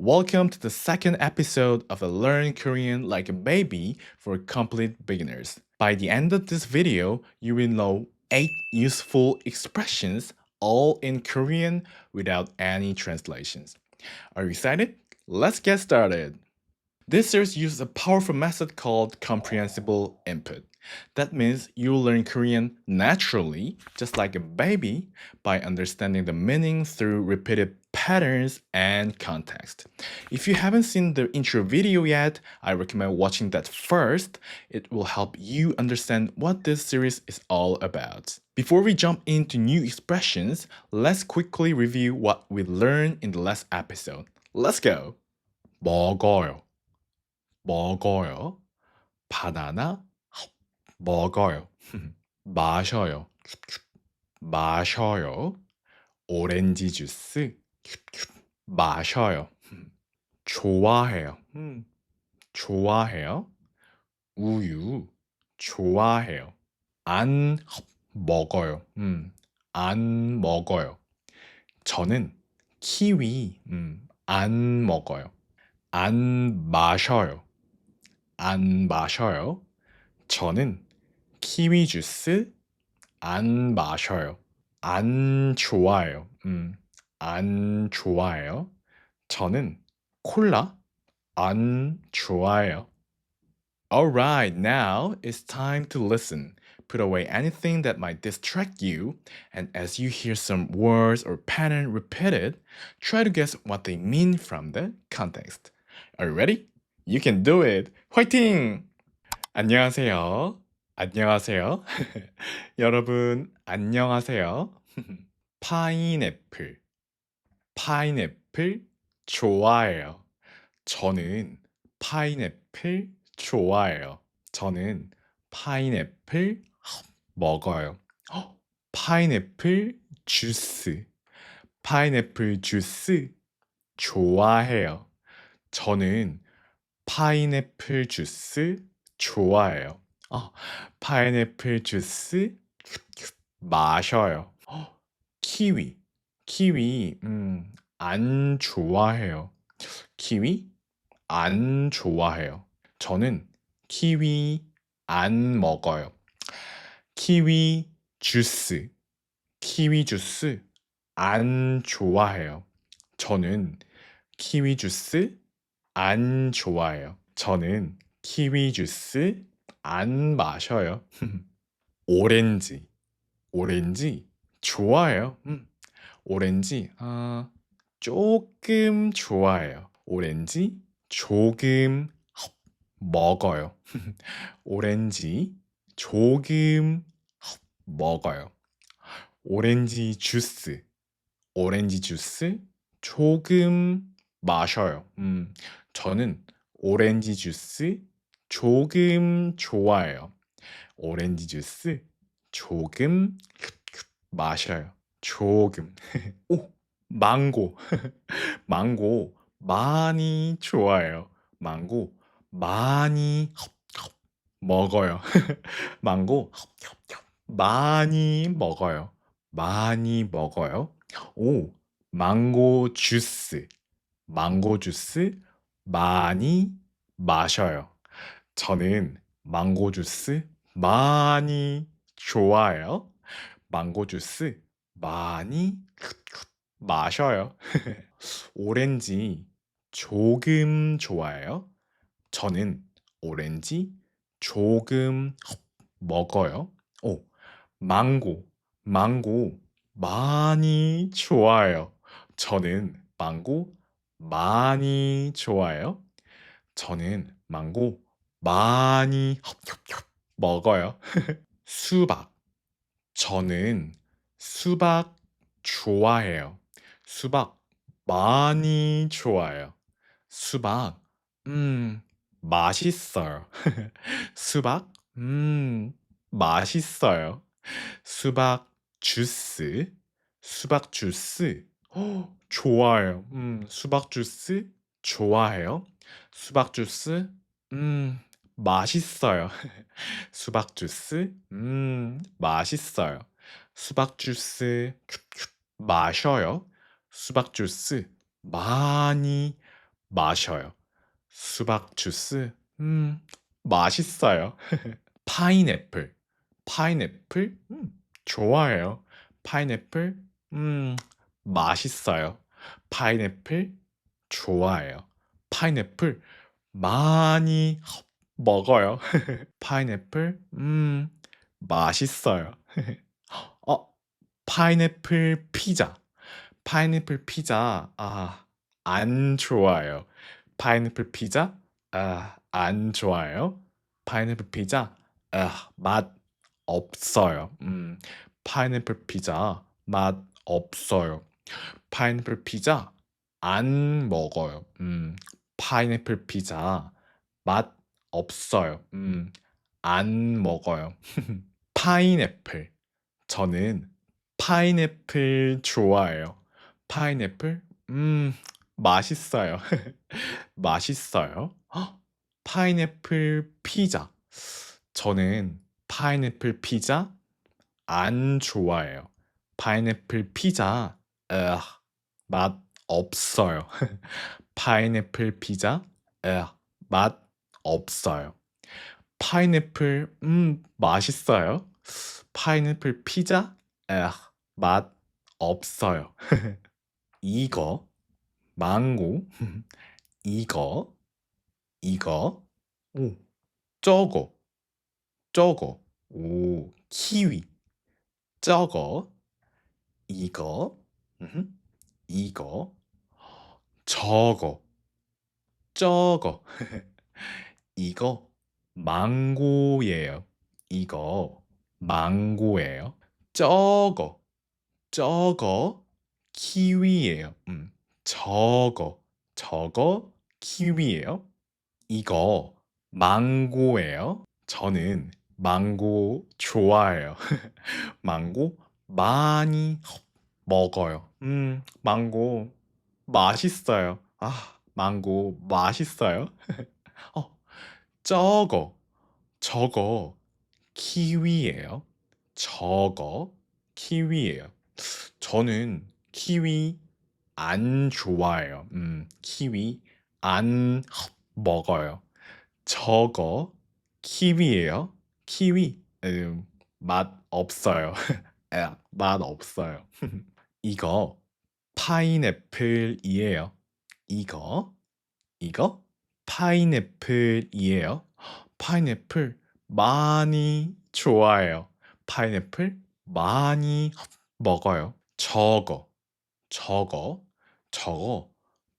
Welcome to the second episode of a Learn Korean Like a Baby for complete beginners. By the end of this video, you will know 8 useful expressions all in Korean without any translations. Are you excited? Let's get started. This series uses a powerful method called comprehensible input. That means you'll learn Korean naturally, just like a baby, by understanding the meaning through repeated patterns and context. If you haven't seen the intro video yet, I recommend watching that first. It will help you understand what this series is all about. Before we jump into new expressions, let's quickly review what we learned in the last episode. Let's go! 먹어요. 먹어요. 바나나 먹어요. 마셔요. 마셔요. 오렌지 주스 마셔요. 좋아해요. 좋아해요. 우유 좋아해요. 안 먹어요. 안 먹어요. 저는 키위 안 먹어요. 안 마셔요. 안 마셔요. 저는 키위 주스 안 마셔요. 안 좋아해요. 안 좋아해요. 저는 콜라 안 좋아해요. Alright, now it's time to listen. Put away anything that might distract you, and as you hear some words or pattern repeated, try to guess what they mean from the context. Are you ready? You can do it! 화이팅! 안녕하세요. 안녕하세요. 여러분, 안녕하세요. 파인애플. 파인애플 좋아해요. 저는 파인애플 좋아해요. 저는 파인애플 먹어요. 파인애플 주스. 파인애플 주스 좋아해요. 저는 파인애플 주스 좋아해요. 파인애플 주스 마셔요. 키위. 키위 안 좋아해요. 키위 안 좋아해요. 저는 키위 안 먹어요. 키위 주스. 키위 주스 안 좋아해요. 저는 키위 주스 안 좋아해요. 저는 키위 주스 안 마셔요. 오렌지. 오렌지 좋아해요. 오렌지 조금 좋아해요. 오렌지 조금 먹어요. 오렌지 조금 먹어요. 오렌지 주스. 오렌지 주스 조금 마셔요. 저는 오렌지 주스 조금 좋아해요. 오렌지 주스 조금 마셔요. 조금. 오, 망고. 망고 많이 좋아해요. 망고 많이 먹어요. 망고 많이 먹어요. 많이 먹어요. 오, 망고 주스. 망고 주스 많이 마셔요. 저는 망고 주스 많이 좋아해요. 망고 주스 많이 마셔요. 오렌지 조금 좋아해요. 저는 오렌지 조금 먹어요. 오, 망고 많이 좋아해요. 저는 망고 많이 좋아해요. 저는 망고 많이 먹어요. 수박. 저는 수박 좋아해요. 수박 많이 좋아해요. 수박, 맛있어요. 수박, 맛있어요. 수박 주스, 수박 주스, 좋아요. 수박 주스 좋아해요. 수박 주스, 맛있어요. 수박 주스, 맛있어요. 수박 주스 마셔요. 수박 주스 많이 마셔요. 수박 주스, 맛있어요. 파인애플, 파인애플, 좋아해요. 파인애플, 맛있어요. 파인애플, 좋아해요. 파인애플, 많이 먹어요. 파인애플, 맛있어요. 어, 파인애플 피자. 파인애플 피자, 안 좋아요. 파인애플 피자, 안 좋아요. 파인애플 피자, 맛 없어요. 파인애플 피자, 맛 없어요. 파인애플 피자, 안 먹어요. 파인애플 피자, 맛 없어요. 안 먹어요. 파인애플. 저는 파인애플 좋아해요. 파인애플? 맛있어요. 맛있어요. 헉, 파인애플 피자. 저는 파인애플 피자 안 좋아해요. 파인애플 피자, 맛 없어요. 파인애플 피자, 맛 없어요. 파인애플, 맛있어요. 파인애플 피자, 맛 없어요. 이거, 망고, 이거, 오, 저거, 키위, 저거, 이거, 이거, 저거, 이거 망고예요. 이거 망고예요. 저거 키위예요. 저거 키위예요. 이거 망고예요. 저는 망고 좋아해요. 망고 많이 먹어요. 망고 맛있어요. 망고 맛있어요. 어, 저거 키위예요. 저거 키위예요. 저는 키위 안 좋아해요. 키위 안 먹어요. 저거 키위예요. 키위 맛 없어요. 맛 없어요. 이거 파인애플이에요. 이거 파인애플이에요. 파인애플 많이 좋아해요. 파인애플 많이 먹어요. 저거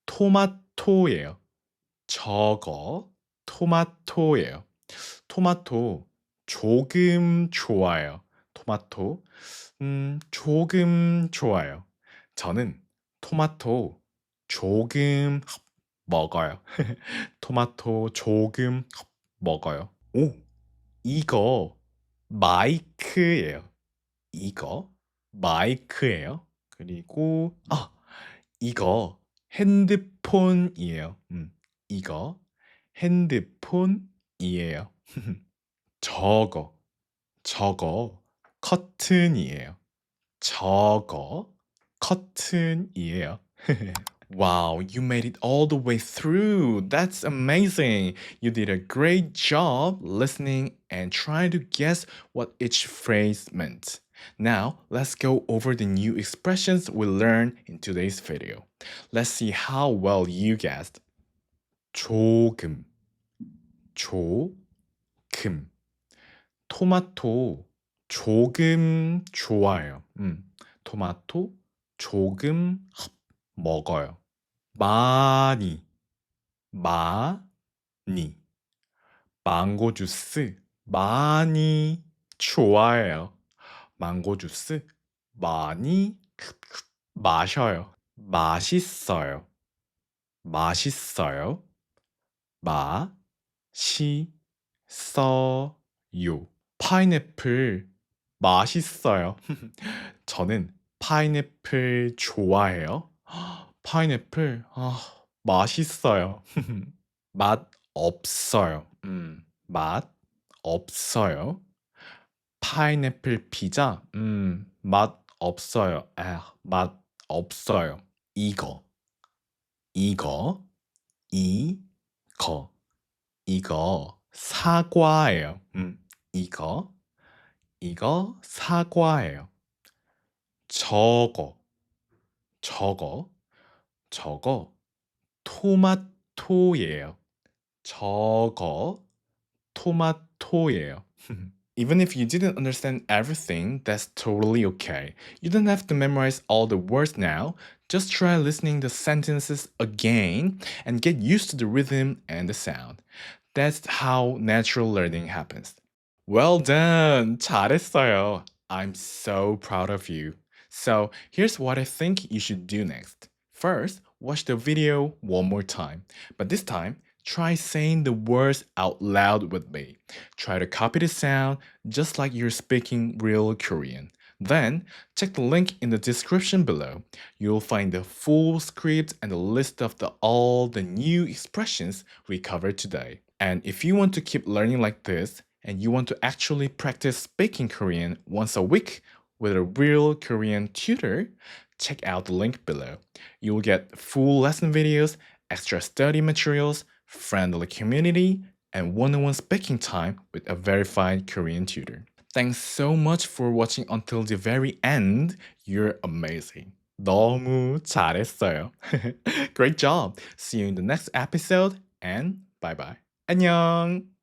토마토예요. 저거 토마토예요. 토마토 조금 좋아요. 토마토 조금 좋아요. 저는 토마토 조금 먹어요. 토마토 조금 먹어요. 오, 이거 마이크예요. 이거 마이크예요. 그리고 이거 핸드폰이에요. 이거 핸드폰이에요. 저거 커튼이에요. 저거 커튼이에요. Wow, you made it all the way through. That's amazing. You did a great job listening and trying to guess what each phrase meant. Now, let's go over the new expressions we learned in today's video. Let's see how well you guessed. 조금, 조금. 토마토 조금 좋아요. 토마토 조금 먹어요. 많이, 망고 주스 많이 좋아해요. 망고 주스 많이 마셔요. 맛있어요. 맛있어요. 파인애플 맛있어요. 저는 파인애플 좋아해요. 파인애플 맛있어요. 맛 없어요. 맛 없어요. 파인애플 피자 맛 없어요. 맛 없어요. 이거 이거, 이거 사과예요. 이거 사과예요. 저거, 저거, 저거 토마토예요. 저거 토마토예요. Even if you didn't understand everything, that's totally okay. You don't have to memorize all the words now. Just try listening the sentences again and get used to the rhythm and the sound. That's how natural learning happens. Well done! 잘했어요. I'm so proud of you. So here's what I think you should do next. First, watch the video one more time. But this time, try saying the words out loud with me. Try to copy the sound just like you're speaking real Korean. Then, check the link in the description below. You'll find the full script and a list of all the new expressions we covered today. And if you want to keep learning like this, and you want to actually practice speaking Korean once a week with a real Korean tutor, check out the link below. You will get full lesson videos, extra study materials, friendly community, and one-on-one speaking time with a verified Korean tutor. Thanks so much for watching until the very end. You're amazing. 너무 잘했어요. Great job. See you in the next episode and bye bye. 안녕.